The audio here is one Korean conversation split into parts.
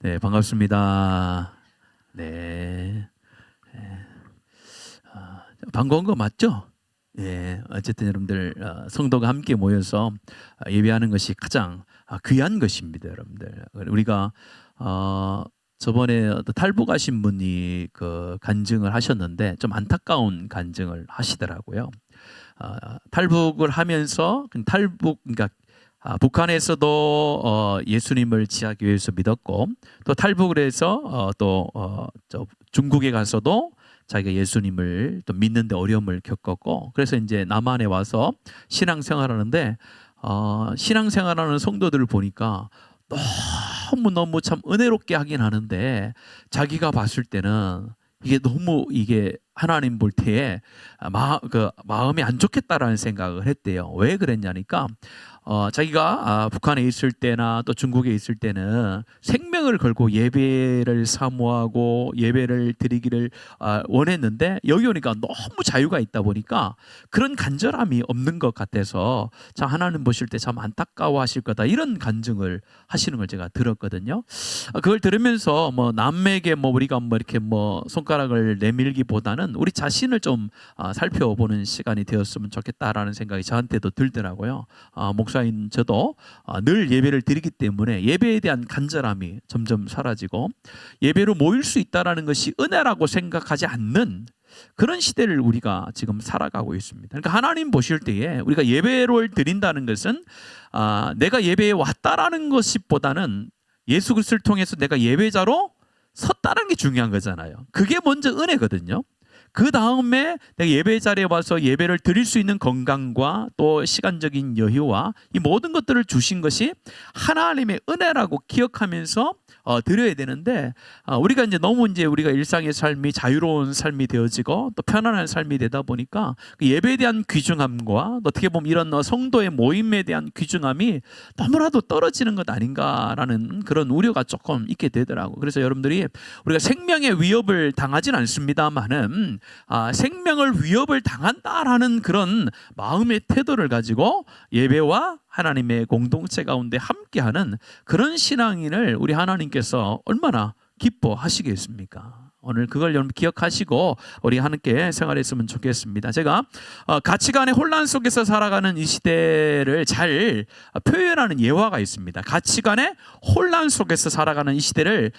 네, 반갑습니다. 네. 반가운 거 맞죠? 예, 어쨌든 여러분들 성도가 함께 모여서 예배하는 것이 가장 귀한 것입니다, 여러분들. 우리가 저번에 탈북하신 분이 그 간증을 하셨는데 좀 안타까운 간증을 하시더라고요. 탈북을 하면서 그러니까 북한에서도 예수님을 지하기 위해서 믿었고 또 탈북을 해서 저 중국에 가서도 자기가 예수님을 또 믿는데 어려움을 겪었고 그래서 이제 남한에 와서 신앙생활하는데 신앙생활하는 성도들을 보니까 너무 참 은혜롭게 하긴 하는데 자기가 봤을 때는 이게 하나님 볼 때에 마음이 안 좋겠다라는 생각을 했대요. 왜 그랬냐니까 자기가 북한에 있을 때나 또 중국에 있을 때는 생명을 걸고 예배를 사모하고 예배를 드리기를 원했는데 여기 오니까 너무 자유가 있다 보니까 그런 간절함이 없는 것 같아서 참 하나님 보실 때 참 안타까워하실 거다 이런 간증을 하시는 걸 제가 들었거든요. 그걸 들으면서 남에게 우리가 이렇게 손가락을 내밀기보다는 우리 자신을 좀 살펴보는 시간이 되었으면 좋겠다라는 생각이 저한테도 들더라고요. 목사인 저도 늘 예배를 드리기 때문에 예배에 대한 간절함이 점점 사라지고 예배로 모일 수 있다는 것이 은혜라고 생각하지 않는 그런 시대를 우리가 지금 살아가고 있습니다. 그러니까 하나님 보실 때에 우리가 예배를 드린다는 것은 내가 예배에 왔다라는 것보다는 예수 그리스도를 통해서 내가 예배자로 섰다는 게 중요한 거잖아요. 그게 먼저 은혜거든요. 그 다음에 내가 예배 자리에 와서 예배를 드릴 수 있는 건강과 또 시간적인 여유와 이 모든 것들을 주신 것이 하나님의 은혜라고 기억하면서 드려야 되는데 우리가 너무 우리가 일상의 삶이 자유로운 삶이 되어지고 또 편안한 삶이 되다 보니까 그 예배에 대한 귀중함과 어떻게 보면 이런 성도의 모임에 대한 귀중함이 너무나도 떨어지는 것 아닌가라는 그런 우려가 조금 있게 되더라고요. 그래서 여러분들이 우리가 생명의 위협을 당하진 않습니다만은 생명을 위협을 당한다라는 그런 마음의 태도를 가지고 예배와 하나님의 공동체 가운데 함께하는 그런 신앙인을 우리 하나님께서 얼마나 기뻐하시겠습니까? 오늘 그걸 여러분 기억하시고 우리 함께 생활했으면 좋겠습니다. 제가 가치관의 혼란 속에서 살아가는 이 시대를 잘 표현하는 예화가 있습니다. 가치관의 혼란 속에서 살아가는 이 시대를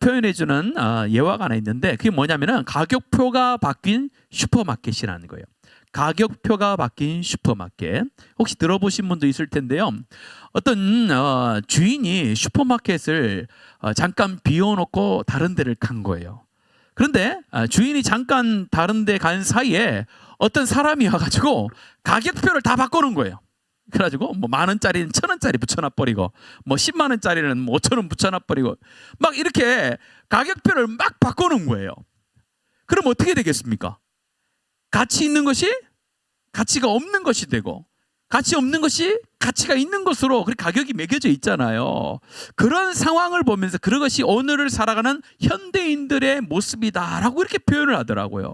표현해주는 예화가 하나 있는데 그게 뭐냐면은 가격표가 바뀐 슈퍼마켓이라는 거예요. 가격표가 바뀐 슈퍼마켓. 혹시 들어보신 분도 있을 텐데요. 어떤 주인이 슈퍼마켓을 잠깐 비워놓고 다른 데를 간 거예요. 그런데 주인이 잠깐 다른 데 간 사이에 어떤 사람이 와가지고 가격표를 다 바꿔놓은 거예요. 그래가지고 10,000원짜리는 1,000원짜리 붙여놔버리고 10만원짜리는 5,000원 붙여놔버리고 막 이렇게 가격표를 막 바꿔놓은 거예요. 그럼 어떻게 되겠습니까? 가치 있는 것이 가치가 없는 것이 되고 가치 없는 것이 가치가 있는 것으로 그렇게 가격이 매겨져 있잖아요. 그런 상황을 보면서 그것이 오늘을 살아가는 현대인들의 모습이다라고 이렇게 표현을 하더라고요.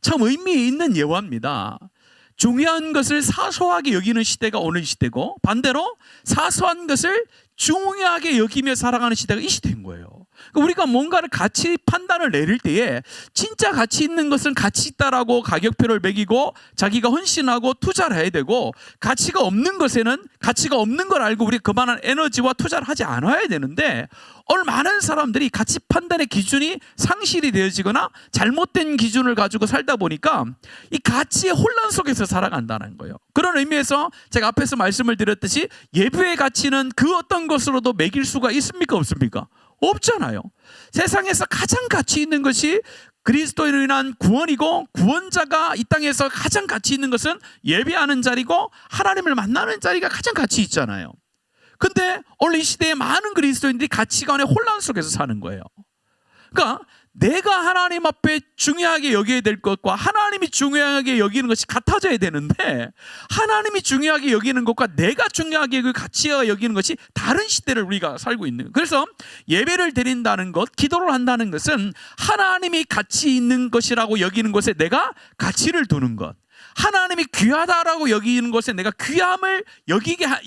참 의미 있는 예화입니다. 중요한 것을 사소하게 여기는 시대가 오늘 시대고 반대로 사소한 것을 중요하게 여기며 살아가는 시대가 이 시대인 거예요. 우리가 뭔가를 가치 판단을 내릴 때에 진짜 가치 있는 것은 가치 있다라고 가격표를 매기고 자기가 헌신하고 투자를 해야 되고 가치가 없는 것에는 가치가 없는 걸 알고 우리가 그만한 에너지와 투자를 하지 않아야 되는데 오늘 많은 사람들이 가치 판단의 기준이 상실이 되어지거나 잘못된 기준을 가지고 살다 보니까 이 가치의 혼란 속에서 살아간다는 거예요. 그런 의미에서 제가 앞에서 말씀을 드렸듯이 예배의 가치는 그 어떤 것으로도 매길 수가 있습니까? 없습니까? 없잖아요. 세상에서 가장 가치 있는 것이 그리스도인으로 인한 구원이고 구원자가 이 땅에서 가장 가치 있는 것은 예배하는 자리고 하나님을 만나는 자리가 가장 가치 있잖아요. 근데 오늘 이 시대에 많은 그리스도인들이 가치관의 혼란 속에서 사는 거예요. 그러니까 내가 하나님 앞에 중요하게 여겨야 될 것과 하나님이 중요하게 여기는 것이 같아져야 되는데 하나님이 중요하게 여기는 것과 내가 중요하게 여기고 가치가 여기는 것이 다른 시대를 우리가 살고 있는 거예요. 그래서 예배를 드린다는 것, 기도를 한다는 것은 하나님이 가치 있는 것이라고 여기는 것에 내가 가치를 두는 것, 하나님이 귀하다라고 여기는 것에 내가 귀함을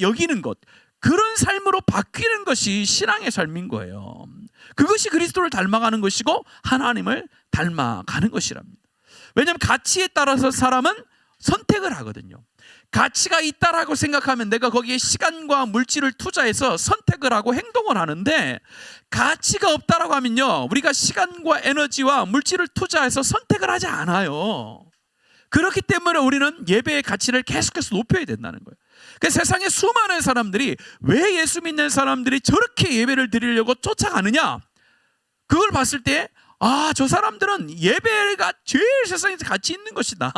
여기는 것, 그런 삶으로 바뀌는 것이 신앙의 삶인 거예요. 그것이 그리스도를 닮아가는 것이고 하나님을 닮아가는 것이랍니다. 왜냐하면 가치에 따라서 사람은 선택을 하거든요. 가치가 있다라고 생각하면 내가 거기에 시간과 물질을 투자해서 선택을 하고 행동을 하는데, 가치가 없다라고 하면요, 우리가 시간과 에너지와 물질을 투자해서 선택을 하지 않아요. 그렇기 때문에 우리는 예배의 가치를 계속해서 높여야 된다는 거예요. 그러니까 세상에 수많은 사람들이 왜 예수 믿는 사람들이 저렇게 예배를 드리려고 쫓아가느냐, 그걸 봤을 때 저 사람들은 예배가 제일 세상에서 가치 있는 것이다,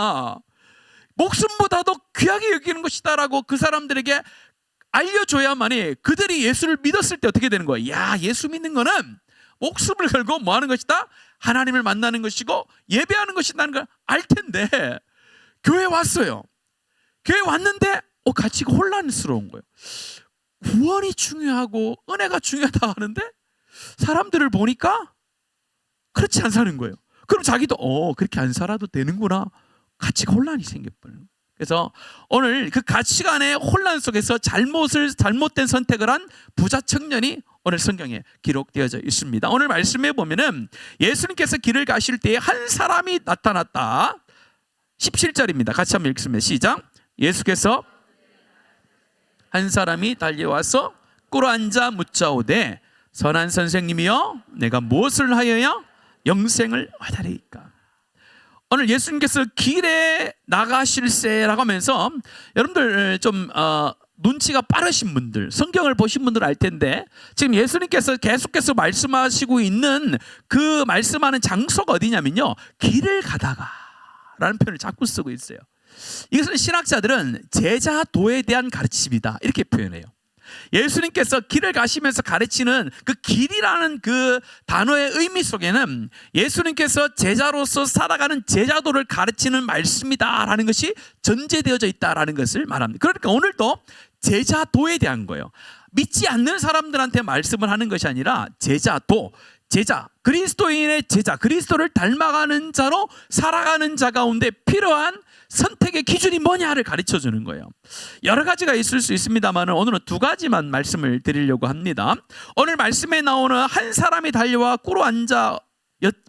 목숨보다도 귀하게 여기는 것이다 라고 그 사람들에게 알려줘야만이 그들이 예수를 믿었을 때 어떻게 되는 거야? 야, 예수 믿는 거는 목숨을 걸고 뭐 하는 것이다? 하나님을 만나는 것이고 예배하는 것이라는 걸 알 텐데, 교회 왔어요. 교회 왔는데 가치가 혼란스러운 거예요. 구원이 중요하고 은혜가 중요하다 하는데 사람들을 보니까 그렇지 않 사는 거예요. 그럼 자기도 그렇게 안 살아도 되는구나, 가치가 혼란이 생겨버려요. 그래서 오늘 그 가치관의 혼란 속에서 잘못된 선택을 한 부자 청년이 오늘 성경에 기록되어져 있습니다. 오늘 말씀에 보면은 예수님께서 길을 가실 때에 한 사람이 나타났다. 17절입니다. 같이 한번 읽습니다. 시작. 예수께서 한 사람이 달려와서 꿇어앉아 묻자오되, 선한 선생님이여, 내가 무엇을 하여야 영생을 얻으리이까? 오늘 예수님께서 길에 나가실세라고 하면서, 여러분들 좀 눈치가 빠르신 분들, 성경을 보신 분들 알 텐데, 지금 예수님께서 계속해서 말씀하시고 있는 그 말씀하는 장소가 어디냐면요, 길을 가다가 라는 표현을 자꾸 쓰고 있어요. 이것은 신학자들은 제자도에 대한 가르침이다 이렇게 표현해요. 예수님께서 길을 가시면서 가르치는 그 길이라는 그 단어의 의미 속에는 예수님께서 제자로서 살아가는 제자도를 가르치는 말씀이다라는 것이 전제되어져 있다라는 것을 말합니다. 그러니까 오늘도 제자도에 대한 거예요. 믿지 않는 사람들한테 말씀을 하는 것이 아니라 제자도, 제자, 그리스도인의 제자, 그리스도를 닮아가는 자로 살아가는 자 가운데 필요한 선택의 기준이 뭐냐를 가르쳐 주는 거예요. 여러 가지가 있을 수 있습니다만 오늘은 두 가지만 말씀을 드리려고 합니다. 오늘 말씀에 나오는 한 사람이 달려와 꿇어앉아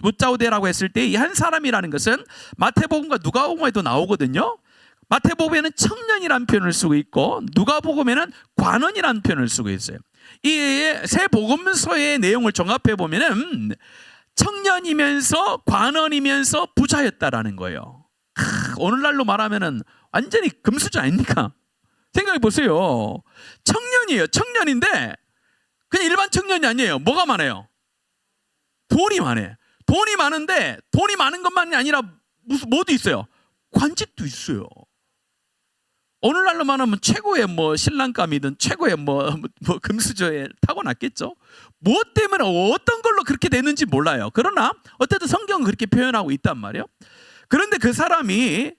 묻자오되라고 했을 때 이 한 사람이라는 것은 마태복음과 누가복음에도 나오거든요. 마태복음에는 청년이라는 표현을 쓰고 있고 누가복음에는 관원이라는 표현을 쓰고 있어요. 이 세 복음서의 내용을 종합해 보면은 청년이면서 관원이면서 부자였다라는 거예요. 오늘날로 말하면은 완전히 금수저 아닙니까? 생각해 보세요. 청년이에요. 청년인데 그냥 일반 청년이 아니에요. 뭐가 많아요? 돈이 많아요. 돈이 많은데 돈이 많은 것만이 아니라 무슨 뭐도 있어요? 관직도 있어요. 오늘날로 말하면 최고의 신랑감이든 최고의 금수저에 타고났겠죠. 무엇 때문에 어떤 걸로 그렇게 됐는지 몰라요. 그러나 어쨌든 성경은 그렇게 표현하고 있단 말이에요. 그런데 그 사람이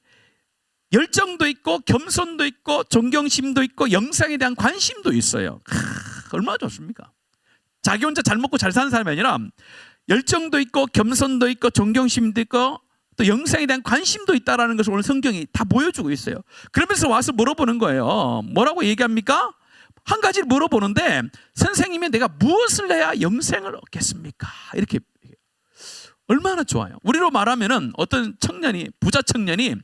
열정도 있고 겸손도 있고 존경심도 있고 영상에 대한 관심도 있어요. 얼마나 좋습니까? 자기 혼자 잘 먹고 잘 사는 사람이 아니라 열정도 있고 겸손도 있고 존경심도 있고 또 영상에 대한 관심도 있다라는 것을 오늘 성경이 다 보여주고 있어요. 그러면서 와서 물어보는 거예요. 뭐라고 얘기합니까? 한 가지를 물어보는데 선생님이 내가 무엇을 해야 영생을 얻겠습니까? 이렇게 얼마나 좋아요. 우리로 말하면은 어떤 청년이 부자 청년이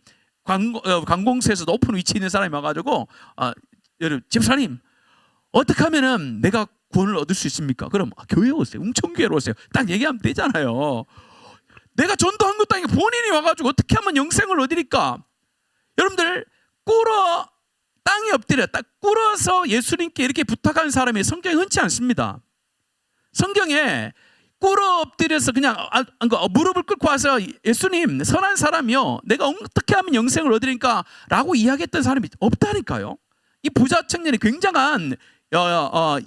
관공서에서 높은 위치에 있는 사람이 와가지고 여러분 집사님 어떻게 하면은 내가 구원을 얻을 수 있습니까? 그럼 교회 오세요. 웅천교회로 오세요. 딱 얘기하면 되잖아요. 내가 전도한 것도 아니고 본인이 와가지고 어떻게 하면 영생을 얻으리까? 여러분들 땅에 엎드려 딱 꿇어서 예수님께 이렇게 부탁하는 사람이 성경에 흔치 않습니다. 성경에 꿇어 엎드려서 그냥 무릎을 꿇고 와서 예수님 선한 사람이요 내가 어떻게 하면 영생을 얻으리까 라고 이야기했던 사람이 없다니까요. 이 부자 청년이 굉장한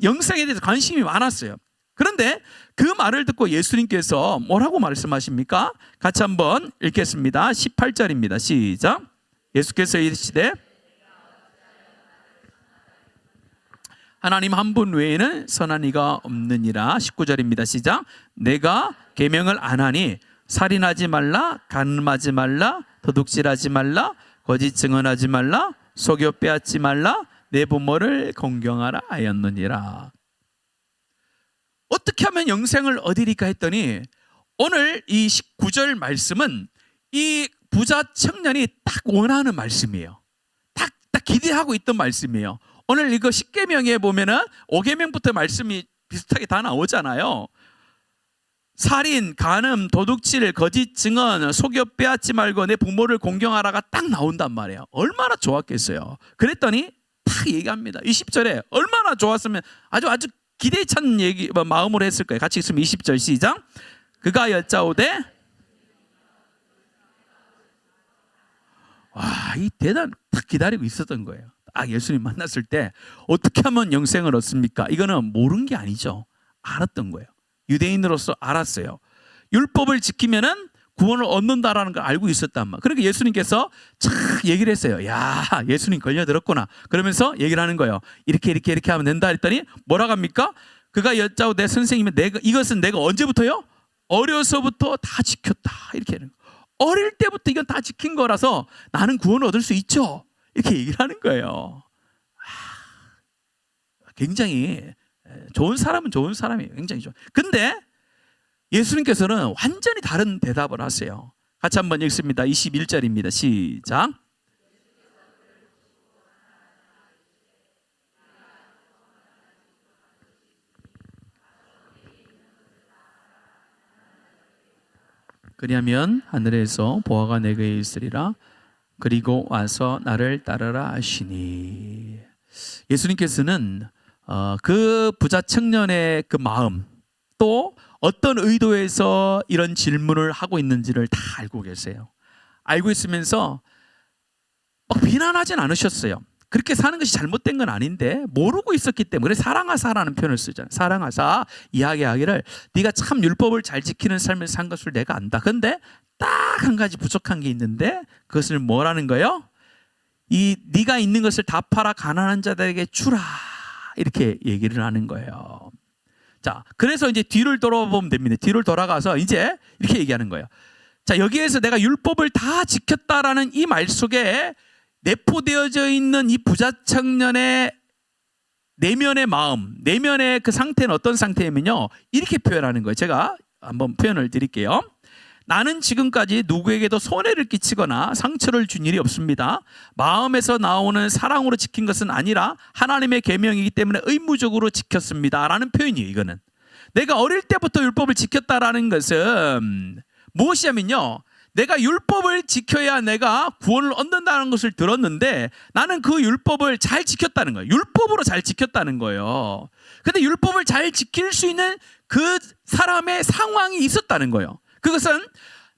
영생에 대해서 관심이 많았어요. 그런데 그 말을 듣고 예수님께서 뭐라고 말씀하십니까? 같이 한번 읽겠습니다. 18절입니다. 시작. 예수께서 이르시되 하나님 한 분 외에는 선한 이가 없느니라. 19절입니다. 시작. 내가 계명을 안 하니 살인하지 말라, 간음하지 말라, 도둑질하지 말라, 거짓 증언하지 말라, 속여 빼앗지 말라, 내 부모를 공경하라 하였느니라. 어떻게 하면 영생을 얻으리까 했더니 오늘 이 19절 말씀은 이 부자 청년이 딱 원하는 말씀이에요. 딱 기대하고 있던 말씀이에요. 오늘 이거 10계명에 보면은 5계명부터 말씀이 비슷하게 다 나오잖아요. 살인, 간음, 도둑질, 거짓 증언, 속여 빼앗지 말고 내 부모를 공경하라가 딱 나온단 말이에요. 얼마나 좋았겠어요. 그랬더니 딱 얘기합니다. 20절에 얼마나 좋았으면 아주 기대에 찬 얘기 마음으로 했을 거예요. 같이 있으면 20절 시작. 그가 여짜오되 와, 이 대단 딱 기다리고 있었던 거예요. 딱 예수님 만났을 때 어떻게 하면 영생을 얻습니까? 이거는 모르는 게 아니죠. 알았던 거예요. 유대인으로서 알았어요. 율법을 지키면은 구원을 얻는다라는 걸 알고 있었단 말이에요. 그러니까 예수님께서 착 얘기를 했어요. 야, 예수님 걸려들었구나. 그러면서 얘기를 하는 거예요. 이렇게 하면 된다 했더니 뭐라고 합니까? 그가 여짜오되 선생님이 이것은 내가 언제부터요? 어려서부터 다 지켰다. 이렇게 하는 거예요. 어릴 때부터 이건 다 지킨 거라서 나는 구원을 얻을 수 있죠. 이렇게 얘기를 하는 거예요. 굉장히 좋은 사람은 좋은 사람이에요. 굉장히 좋아. 근데 예수님께서는 완전히 다른 대답을 하세요. 같이 한번 읽습니다. 21절입니다. 시작. 그리하면 하늘에서 보화가 내게 있으리라. 그리고 와서 나를 따르라 하시니. 예수님께서는 그 부자 청년의 그 마음, 또 어떤 의도에서 이런 질문을 하고 있는지를 다 알고 계세요. 알고 있으면서 비난하진 않으셨어요. 그렇게 사는 것이 잘못된 건 아닌데 모르고 있었기 때문에 사랑하사라는 표현을 쓰잖아요. 사랑하사 이야기하기를 네가 참 율법을 잘 지키는 삶을 산 것을 내가 안다. 그런데 딱 한 가지 부족한 게 있는데 그것을 뭐라는 거예요? 네가 있는 것을 다 팔아 가난한 자들에게 주라. 이렇게 얘기를 하는 거예요. 자, 그래서 이제 뒤를 돌아보면 됩니다. 뒤를 돌아가서 이제 이렇게 얘기하는 거예요. 자, 여기에서 내가 율법을 다 지켰다라는 이 말 속에 내포되어져 있는 이 부자 청년의 내면의 마음, 내면의 그 상태는 어떤 상태냐면요, 이렇게 표현하는 거예요. 제가 한번 표현을 드릴게요. 나는 지금까지 누구에게도 손해를 끼치거나 상처를 준 일이 없습니다. 마음에서 나오는 사랑으로 지킨 것은 아니라 하나님의 계명이기 때문에 의무적으로 지켰습니다 라는 표현이에요. 이거는 내가 어릴 때부터 율법을 지켰다라는 것은 무엇이냐면요, 내가 율법을 지켜야 내가 구원을 얻는다는 것을 들었는데 나는 그 율법을 잘 지켰다는 거예요. 율법으로 잘 지켰다는 거예요. 근데 율법을 잘 지킬 수 있는 그 사람의 상황이 있었다는 거예요. 그것은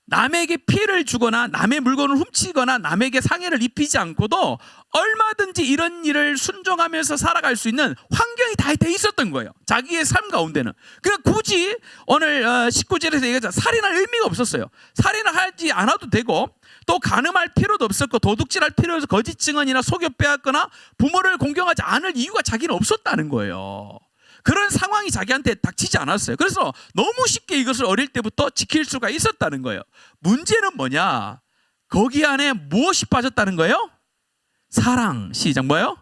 남에게 피해를 주거나 남의 물건을 훔치거나 남에게 상해를 입히지 않고도 얼마든지 이런 일을 순종하면서 살아갈 수 있는 환경이 다 돼 있었던 거예요. 자기의 삶 가운데는. 그러니까 굳이 오늘 19절에서 얘기하자 살인할 의미가 없었어요. 살인을 하지 않아도 되고 또 간음할 필요도 없었고 도둑질할 필요 없어서 거짓 증언이나 속여 빼앗거나 부모를 공경하지 않을 이유가 자기는 없었다는 거예요. 그런 상황이 자기한테 닥치지 않았어요. 그래서 너무 쉽게 이것을 어릴 때부터 지킬 수가 있었다는 거예요. 문제는 뭐냐? 거기 안에 무엇이 빠졌다는 거예요? 사랑. 시작. 뭐예요?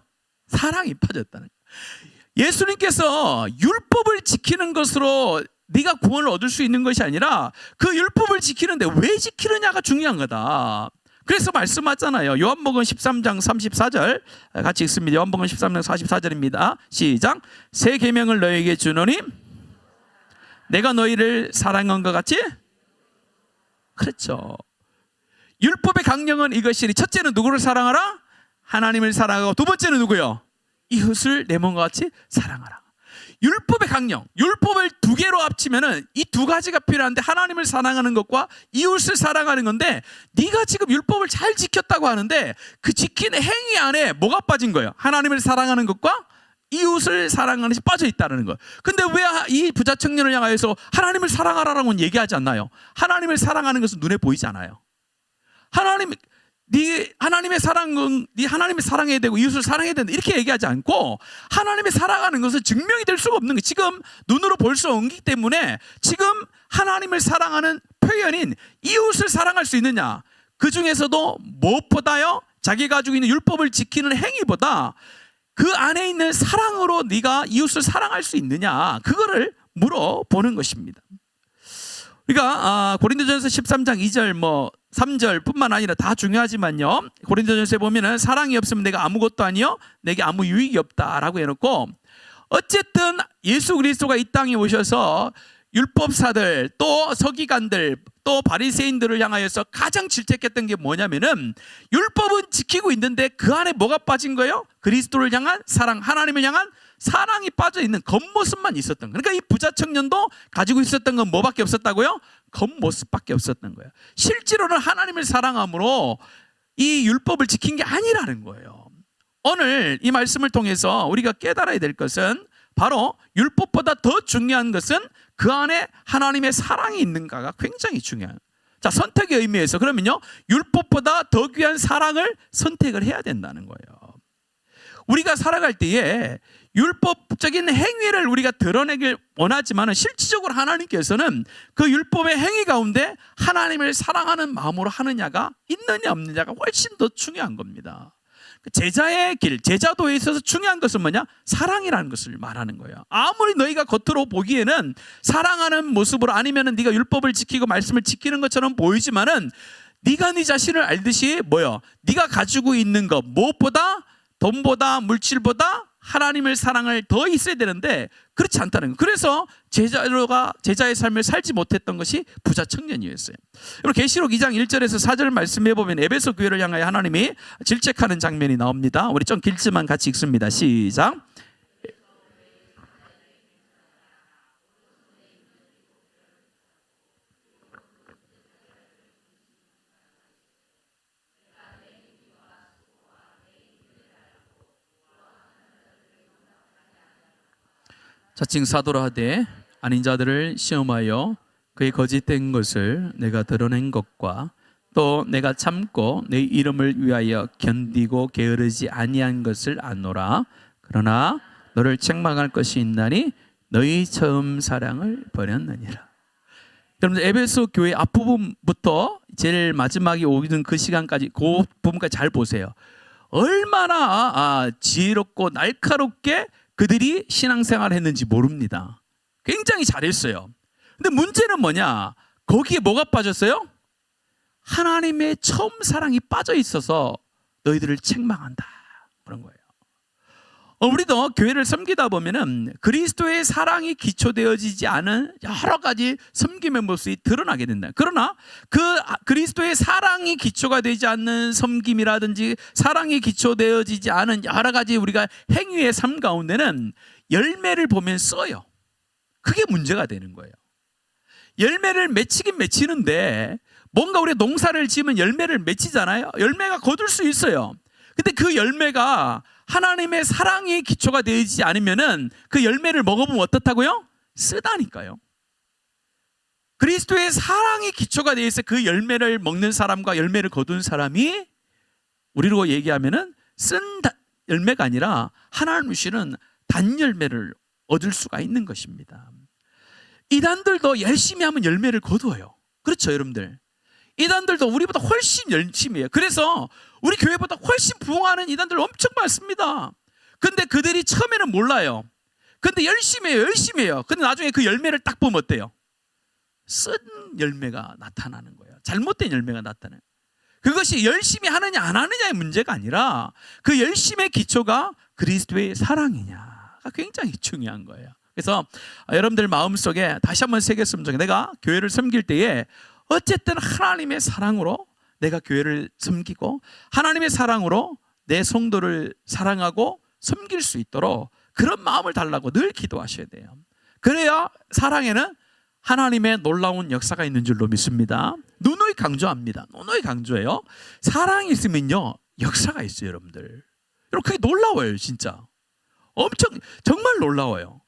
사랑이 빠졌다는 거예요. 예수님께서 율법을 지키는 것으로 네가 구원을 얻을 수 있는 것이 아니라 그 율법을 지키는데 왜 지키느냐가 중요한 거다. 그래서 말씀하잖아요. 요한복음 13장 34절 같이 읽습니다. 요한복음 13장 44절입니다. 시작. 새 계명을 너희에게 주노니 내가 너희를 사랑한 것 같이. 그렇죠. 율법의 강령은 이것이니 첫째는 누구를 사랑하라? 하나님을 사랑하고 두 번째는 누구요? 이웃을 내 몸과 같이 사랑하라. 율법의 강령, 율법을 두 개로 합치면은 이 두 가지가 필요한데 하나님을 사랑하는 것과 이웃을 사랑하는 건데 네가 지금 율법을 잘 지켰다고 하는데 그 지키는 행위 안에 뭐가 빠진 거예요? 하나님을 사랑하는 것과 이웃을 사랑하는 것이 빠져 있다는 거예요. 근데 왜 이 부자 청년을 향하여서 하나님을 사랑하라고는 얘기하지 않나요? 하나님을 사랑하는 것은 눈에 보이지 않아요. 네 하나님의 사랑은 네 하나님을 사랑해야 되고 이웃을 사랑해야 된다 이렇게 얘기하지 않고 하나님의 사랑하는 것은 증명이 될 수가 없는 거예요. 지금 눈으로 볼 수 없기 때문에 지금 하나님을 사랑하는 표현인 이웃을 사랑할 수 있느냐? 그 중에서도 무엇보다요? 자기가 가지고 있는 율법을 지키는 행위보다 그 안에 있는 사랑으로 네가 이웃을 사랑할 수 있느냐, 그거를 물어보는 것입니다. 우리가 고린도전서 13장 2절 3절 뿐만 아니라 다 중요하지만요, 고린도전서에 보면은 사랑이 없으면 내가 아무것도 아니요 내게 아무 유익이 없다라고 해놓고, 어쨌든 예수 그리스도가 이 땅에 오셔서 율법사들 또 서기관들 또 바리새인들을 향하여서 가장 질책했던 게 뭐냐면은, 율법은 지키고 있는데 그 안에 뭐가 빠진 거예요? 그리스도를 향한 사랑, 하나님을 향한 사랑이 빠져 있는 겉모습만 있었던 거예요. 그러니까 이 부자 청년도 가지고 있었던 건 뭐밖에 없었다고요? 겉모습밖에 없었던 거예요. 실제로는 하나님을 사랑함으로 이 율법을 지킨 게 아니라는 거예요. 오늘 이 말씀을 통해서 우리가 깨달아야 될 것은, 바로 율법보다 더 중요한 것은 그 안에 하나님의 사랑이 있는가가 굉장히 중요해요. 자, 선택의 의미에서 그러면요, 율법보다 더 귀한 사랑을 선택을 해야 된다는 거예요. 우리가 살아갈 때에 율법적인 행위를 우리가 드러내길 원하지만, 실질적으로 하나님께서는 그 율법의 행위 가운데 하나님을 사랑하는 마음으로 하느냐가 있느냐 없느냐가 훨씬 더 중요한 겁니다. 제자의 길, 제자도에 있어서 중요한 것은 뭐냐? 사랑이라는 것을 말하는 거예요. 아무리 너희가 겉으로 보기에는 사랑하는 모습으로, 아니면은 네가 율법을 지키고 말씀을 지키는 것처럼 보이지만은, 네가 네 자신을 알듯이 뭐요? 네가 가지고 있는 것, 무엇보다, 돈보다, 물질보다 하나님을 사랑을 더 있어야 되는데 그렇지 않다는 거예요. 그래서 제자의 삶을 살지 못했던 것이 부자 청년이었어요. 여러분, 계시록 2장 1절에서 4절 말씀해 보면 에베소 교회를 향하여 하나님이 질책하는 장면이 나옵니다. 우리 좀 길지만 같이 읽습니다. 시작. 자칭 사도라 하되 아닌 자들을 시험하여 그의 거짓된 것을 내가 드러낸 것과, 또 내가 참고 내 이름을 위하여 견디고 게으르지 아니한 것을 아노라. 그러나 너를 책망할 것이 있나니 너희 처음 사랑을 버렸느니라. 여러분, 에베소 교회 앞부분부터 제일 마지막에 오는 그 시간까지, 그 부분까지 잘 보세요. 얼마나 지혜롭고 날카롭게 그들이 신앙생활을 했는지 모릅니다. 굉장히 잘했어요. 근데 문제는 뭐냐? 거기에 뭐가 빠졌어요? 하나님의 처음 사랑이 빠져 있어서 너희들을 책망한다, 그런 거예요. 우리도 교회를 섬기다 보면은 그리스도의 사랑이 기초되어지지 않은 여러 가지 섬김의 모습이 드러나게 된다. 그러나 그 그리스도의 사랑이 기초가 되지 않는 섬김이라든지 사랑이 기초되어지지 않은 여러 가지 우리가 행위의 삶 가운데는 열매를 보면 써요. 그게 문제가 되는 거예요. 열매를 맺히긴 맺히는데, 뭔가 우리가 농사를 지으면 열매를 맺히잖아요. 열매가 거둘 수 있어요. 근데 그 열매가 하나님의 사랑이 기초가 되지 않으면은 그 열매를 먹어보면 어떻다고요? 쓰다니까요. 그리스도의 사랑이 기초가 되어 있어 그 열매를 먹는 사람과 열매를 거둔 사람이, 우리로 얘기하면은 쓴 열매가 아니라 하나님 주시는 단 열매를 얻을 수가 있는 것입니다. 이단들도 열심히 하면 열매를 거두어요. 그렇죠, 여러분들? 이단들도 우리보다 훨씬 열심히 해요. 그래서 우리 교회보다 훨씬 부흥하는 이단들 엄청 많습니다. 근데 그들이 처음에는 몰라요. 근데 열심히 해요. 근데 나중에 그 열매를 딱 보면 어때요? 쓴 열매가 나타나는 거예요. 잘못된 열매가 나타나요. 그것이 열심히 하느냐 안 하느냐의 문제가 아니라 그 열심의 기초가 그리스도의 사랑이냐가 굉장히 중요한 거예요. 그래서 여러분들 마음속에 다시 한번 새겼으면 좋겠어요. 내가 교회를 섬길 때에 어쨌든 하나님의 사랑으로 내가 교회를 섬기고, 하나님의 사랑으로 내 성도를 사랑하고 섬길 수 있도록 그런 마음을 달라고 늘 기도하셔야 돼요. 그래야 사랑에는 하나님의 놀라운 역사가 있는 줄로 믿습니다. 누누이 강조합니다. 누누이 강조해요. 사랑이 있으면요 역사가 있어요, 여러분들. 여러분, 그게 놀라워요, 진짜. 엄청 정말 놀라워요.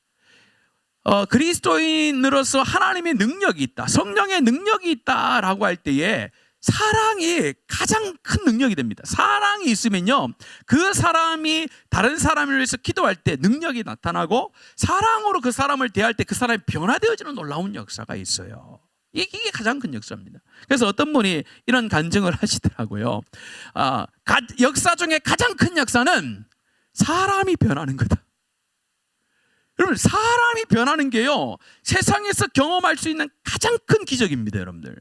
그리스도인으로서 하나님의 능력이 있다, 성령의 능력이 있다라고 할 때에 사랑이 가장 큰 능력이 됩니다. 사랑이 있으면요 그 사람이 다른 사람을 위해서 기도할 때 능력이 나타나고, 사랑으로 그 사람을 대할 때 그 사람이 변화되어지는 놀라운 역사가 있어요. 이게 가장 큰 역사입니다. 그래서 어떤 분이 이런 간증을 하시더라고요. 역사 중에 가장 큰 역사는 사람이 변하는 거다. 여러분, 사람이 변하는 게요, 세상에서 경험할 수 있는 가장 큰 기적입니다. 여러분들,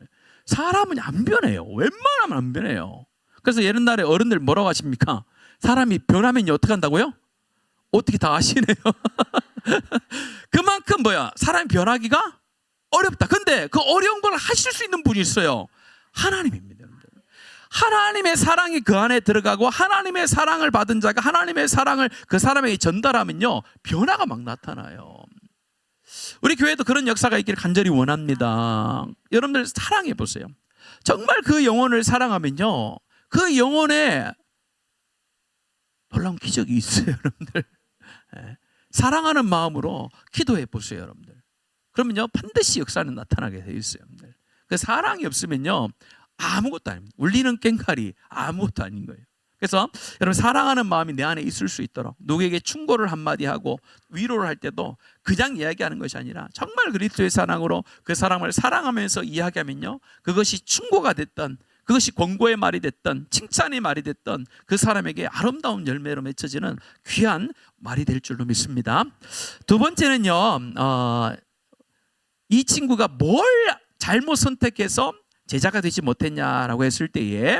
사람은 안 변해요. 웬만하면 안 변해요. 그래서 옛날에 어른들 뭐라고 하십니까? 사람이 변하면 어떻게 한다고요? 어떻게 다 아시네요. 그만큼 사람이 변하기가 어렵다. 근데 그 어려운 걸 하실 수 있는 분이 있어요. 하나님입니다. 여러분들, 하나님의 사랑이 그 안에 들어가고 하나님의 사랑을 받은 자가 하나님의 사랑을 그 사람에게 전달하면요, 변화가 막 나타나요. 우리 교회도 그런 역사가 있기를 간절히 원합니다. 여러분들 사랑해 보세요. 정말 그 영혼을 사랑하면요, 그 영혼에 놀라운 기적이 있어요. 여러분들, 사랑하는 마음으로 기도해 보세요. 여러분들, 그러면요 반드시 역사는 나타나게 돼 있어요. 여러분들, 그 사랑이 없으면요 아무것도 아닙니다. 울리는 꽹과리 아무것도 아닌 거예요. 그래서 여러분, 사랑하는 마음이 내 안에 있을 수 있도록 누구에게 충고를 한마디 하고 위로를 할 때도 그냥 이야기하는 것이 아니라 정말 그리스도의 사랑으로 그 사람을 사랑하면서 이야기하면요, 그것이 충고가 됐던, 그것이 권고의 말이 됐던, 칭찬의 말이 됐던 그 사람에게 아름다운 열매로 맺혀지는 귀한 말이 될 줄로 믿습니다. 두 번째는요, 이 친구가 뭘 잘못 선택해서 제자가 되지 못했냐라고 했을 때에,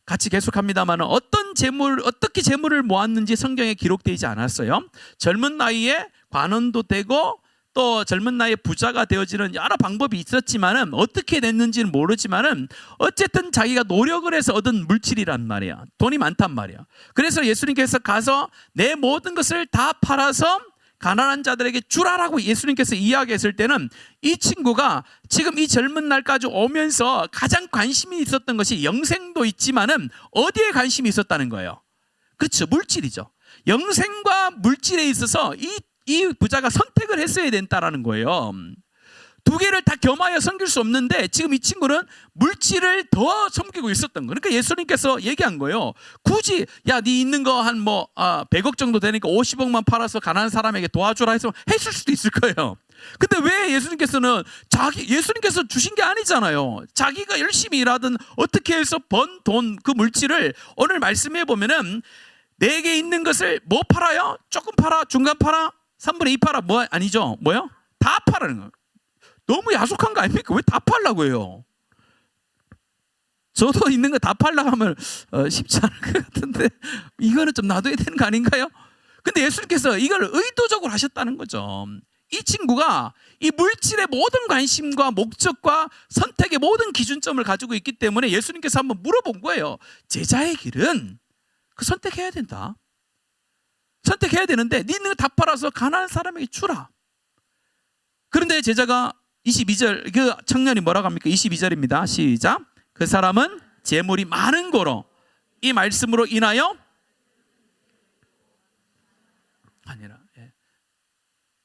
같이 계속합니다만 어떻게 재물을 모았는지 성경에 기록되지 않았어요. 젊은 나이에 관원도 되고 또 젊은 나이에 부자가 되어지는 여러 방법이 있었지만은, 어떻게 됐는지는 모르지만은 어쨌든 자기가 노력을 해서 얻은 물질이란 말이야. 돈이 많단 말이야. 그래서 예수님께서 가서 내 모든 것을 다 팔아서 가난한 자들에게 주라라고 예수님께서 이야기했을 때는, 이 친구가 지금 이 젊은 날까지 오면서 가장 관심이 있었던 것이 영생도 있지만은 어디에 관심이 있었다는 거예요? 그렇죠, 물질이죠. 영생과 물질에 있어서 이 부자가 선택을 했어야 된다라는 거예요. 두 개를 다 겸하여 섬길 수 없는데 지금 이 친구는 물질을 더 섬기고 있었던 거예요. 그러니까 예수님께서 얘기한 거예요. 굳이 네 있는 거 한 100억 정도 되니까 50억만 팔아서 가난한 사람에게 도와주라 해서 했을 수도 있을 거예요. 근데 왜 예수님께서는 예수님께서 주신 게 아니잖아요. 자기가 열심히 일하든 어떻게 해서 번 돈, 그 물질을 오늘 말씀해 보면은, 내게 있는 것을 뭐 팔아요? 조금 팔아? 중간 팔아? 3분의 2 팔아? 아니죠. 뭐요? 다 팔아는 거예요. 너무 야속한 거 아닙니까? 왜 다 팔라고 해요? 저도 있는 거 다 팔라고 하면 쉽지 않을 것 같은데, 이거는 좀 놔둬야 되는 거 아닌가요? 근데 예수님께서 이걸 의도적으로 하셨다는 거죠. 이 친구가 이 물질의 모든 관심과 목적과 선택의 모든 기준점을 가지고 있기 때문에 예수님께서 한번 물어본 거예요. 제자의 길은 선택해야 된다. 선택해야 되는데 네 있는 거 다 팔아서 가난한 사람에게 주라. 그런데 제자가 22절, 그 청년이 뭐라고 합니까? 22절입니다. 시작. 그 사람은 재물이 많은 거로 이 말씀으로 인하여 아니라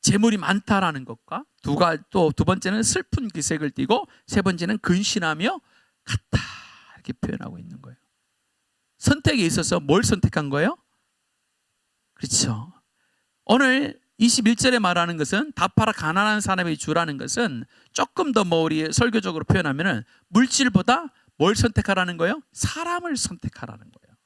재물이 많다라는 것과 또 두 번째는 슬픈 기색을 띠고 세 번째는 근신하며 갔다, 이렇게 표현하고 있는 거예요. 선택에 있어서 뭘 선택한 거예요? 그렇죠. 오늘 21절에 말하는 것은 다 팔아 가난한 사람에게 주라는 것은 조금 더 우리 설교적으로 표현하면은 물질보다 뭘 선택하라는 거예요? 사람을 선택하라는 거예요.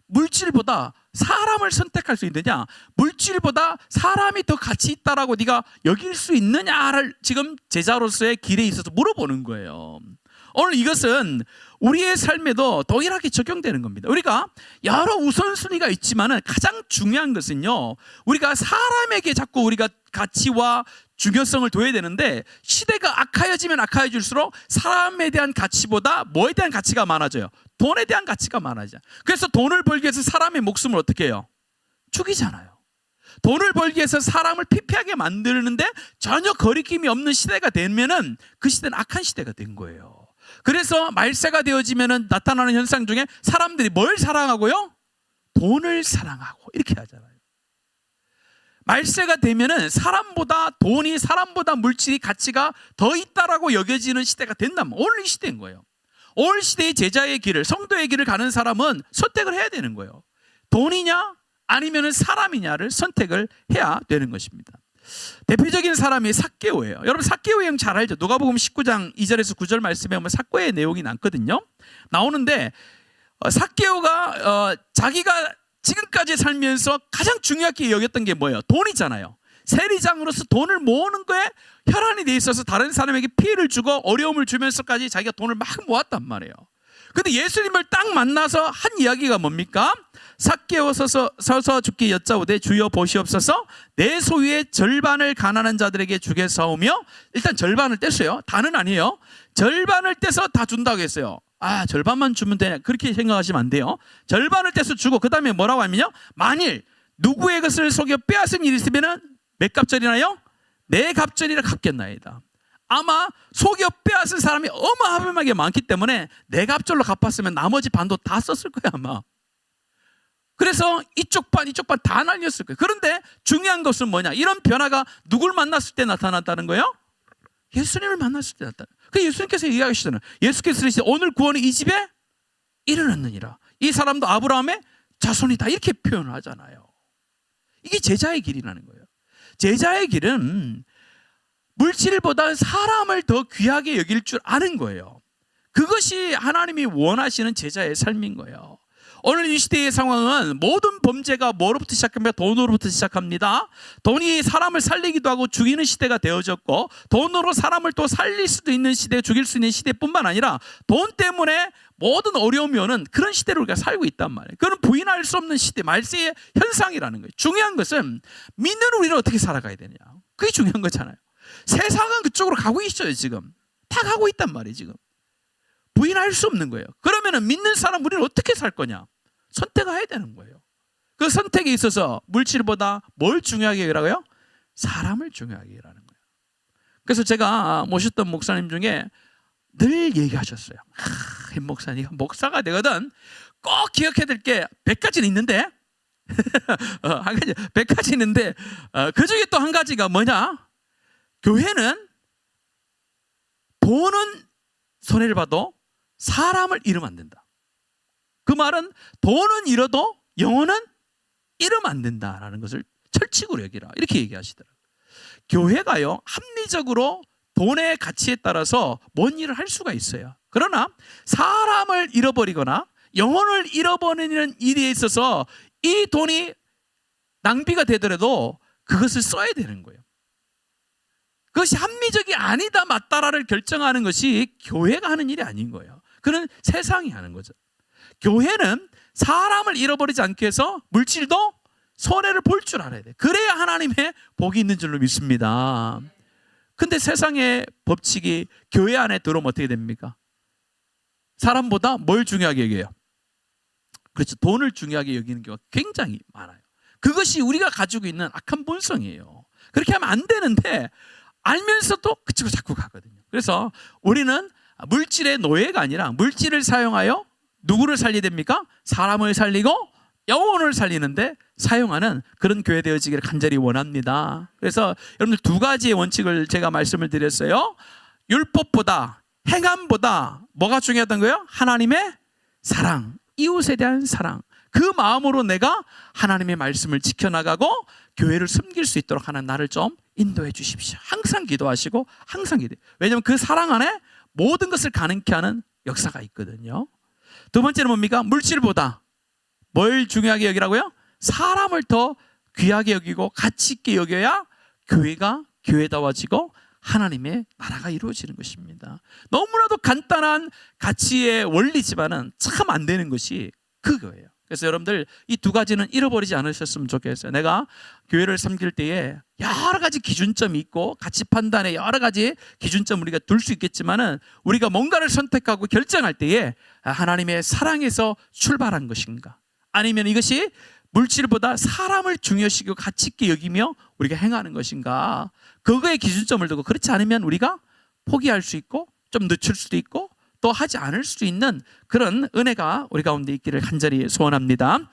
물질보다 사람을 선택할 수 있느냐, 물질보다 사람이 더 가치 있다라고 네가 여길 수 있느냐를 지금 제자로서의 길에 있어서 물어보는 거예요. 오늘 이것은 우리의 삶에도 동일하게 적용되는 겁니다. 우리가 여러 우선순위가 있지만 가장 중요한 것은요, 우리가 사람에게 자꾸 우리가 가치와 중요성을 둬야 되는데, 시대가 악하여지면 악하여질수록 사람에 대한 가치보다 뭐에 대한 가치가 많아져요? 돈에 대한 가치가 많아져요. 그래서 돈을 벌기 위해서 사람의 목숨을 어떻게 해요? 죽이잖아요. 돈을 벌기 위해서 사람을 피폐하게 만드는데 전혀 거리낌이 없는 시대가 되면은 그 시대는 악한 시대가 된 거예요. 그래서 말세가 되어지면 나타나는 현상 중에 사람들이 뭘 사랑하고요? 돈을 사랑하고 이렇게 하잖아요. 말세가 되면은 사람보다 돈이, 사람보다 물질이 가치가 더 있다라고 여겨지는 시대가 된다면 오늘 이 시대인 거예요. 오늘 시대의 제자의 길을, 성도의 길을 가는 사람은 선택을 해야 되는 거예요. 돈이냐 아니면 사람이냐를 선택을 해야 되는 것입니다. 대표적인 사람이 삭개오예요. 여러분 삭개오의 형 잘 알죠? 누가복음 19장 2절에서 9절 말씀에 보면 삭개오의 내용이 나오는데 삭개오가 자기가 지금까지 살면서 가장 중요하게 여겼던 게 뭐예요? 돈이잖아요. 세리장으로서 돈을 모으는 거에 혈안이 돼 있어서 다른 사람에게 피해를 주고 어려움을 주면서까지 자기가 돈을 막 모았단 말이에요. 근데 예수님을 딱 만나서 한 이야기가 뭡니까? 삭개오 서서 주께 여짜오되 주여 보시옵소서 내 소유의 절반을 가난한 자들에게 주겠사오며, 일단 절반을 뗐어요. 다는 아니에요. 절반을 떼서 다 준다고 했어요. 아, 절반만 주면 되냐, 그렇게 생각하시면 안 돼요. 절반을 떼서 주고 그 다음에 뭐라고 하면요, 만일 누구의 것을 속여 빼앗은 일이 있으면 몇 갑절이나요? 네 갑절이라 갚겠나이다. 아마 속여 빼앗은 사람이 어마어마하게 많기 때문에 네 갑절로 갚았으면 나머지 반도 다 썼을 거야 아마. 그래서 이쪽 반 다 날렸을 거예요. 그런데 중요한 것은 뭐냐, 이런 변화가 누굴 만났을 때 나타났다는 거예요? 예수님을 만났을 때 나타났다. 그 예수님께서 얘기하시잖아요. 예수께서 이르시되 오늘 구원이 이 집에 이르렀느니라. 이 사람도 아브라함의 자손이다, 이렇게 표현을 하잖아요. 이게 제자의 길이라는 거예요. 제자의 길은 물질보다 사람을 더 귀하게 여길 줄 아는 거예요. 그것이 하나님이 원하시는 제자의 삶인 거예요. 오늘 이 시대의 상황은 모든 범죄가 뭐로부터 시작합니까? 돈으로부터 시작합니다. 돈이 사람을 살리기도 하고 죽이는 시대가 되어졌고, 돈으로 사람을 또 살릴 수도 있는 시대, 죽일 수 있는 시대뿐만 아니라 돈 때문에 모든 어려움이 오는 그런 시대로 우리가 살고 있단 말이에요. 그건 부인할 수 없는 시대, 말세의 현상이라는 거예요. 중요한 것은 믿는 우리는 어떻게 살아가야 되냐, 그게 중요한 거잖아요. 세상은 그쪽으로 가고 있어요. 지금 다 가고 있단 말이에요. 지금 부인할 수 없는 거예요. 그러면 믿는 사람 우리는 어떻게 살 거냐, 선택해야 되는 거예요. 그 선택에 있어서 물질보다 뭘 중요하게 여기라고요? 사람을 중요하게 여기라는 거예요. 그래서 제가 모셨던 목사님 중에 늘 얘기하셨어요. 이 목사님, 목사가 되거든 꼭 기억해야 될 게 100가지는 있는데 한 가지 100가지 있는데 그 중에 또 한 가지가 뭐냐, 교회는 돈은 손해를 봐도 사람을 잃으면 안 된다. 그 말은 돈은 잃어도 영혼은 잃으면 안 된다라는 것을 철칙으로 여기라, 이렇게 얘기하시더라고요. 교회가요, 합리적으로 돈의 가치에 따라서 뭔 일을 할 수가 있어요. 그러나 사람을 잃어버리거나 영혼을 잃어버리는 일에 있어서 이 돈이 낭비가 되더라도 그것을 써야 되는 거예요. 그것이 합리적이 아니다 맞다라를 결정하는 것이 교회가 하는 일이 아닌 거예요. 그건 세상이 하는 거죠. 교회는 사람을 잃어버리지 않게 해서 물질도 손해를 볼 줄 알아야 돼요. 그래야 하나님의 복이 있는 줄로 믿습니다. 근데 세상의 법칙이 교회 안에 들어오면 어떻게 됩니까? 사람보다 뭘 중요하게 여겨요? 그렇죠. 돈을 중요하게 여기는 경우가 굉장히 많아요. 그것이 우리가 가지고 있는 악한 본성이에요. 그렇게 하면 안 되는데 알면서도 그쪽으로 자꾸 가거든요. 그래서 우리는 물질의 노예가 아니라 물질을 사용하여 누구를 살려야 됩니까? 사람을 살리고 영혼을 살리는데 사용하는 그런 교회 되어지기를 간절히 원합니다. 그래서 여러분들 두 가지의 원칙을 제가 말씀을 드렸어요. 율법보다, 행함보다 뭐가 중요하던 거예요? 하나님의 사랑, 이웃에 대한 사랑. 그 마음으로 내가 하나님의 말씀을 지켜나가고 교회를 섬길 수 있도록 하는 나를 좀 인도해 주십시오. 항상 기도하시고 항상 기도해요. 왜냐하면 그 사랑 안에 모든 것을 가능케 하는 역사가 있거든요. 두 번째는 뭡니까? 물질보다 뭘 중요하게 여기라고요? 사람을 더 귀하게 여기고 가치 있게 여겨야 교회가 교회다워지고 하나님의 나라가 이루어지는 것입니다. 너무나도 간단한 가치의 원리지만은 참 안 되는 것이 그거예요. 그래서 여러분들 이 두 가지는 잃어버리지 않으셨으면 좋겠어요. 내가 교회를 섬길 때에 여러 가지 기준점이 있고 가치 판단에 여러 가지 기준점 우리가 둘 수 있겠지만은 우리가 뭔가를 선택하고 결정할 때에 하나님의 사랑에서 출발한 것인가, 아니면 이것이 물질보다 사람을 중요시하고 가치 있게 여기며 우리가 행하는 것인가, 그거에 기준점을 두고 그렇지 않으면 우리가 포기할 수 있고 좀 늦출 수도 있고 또 하지 않을 수 있는 그런 은혜가 우리 가운데 있기를 간절히 소원합니다.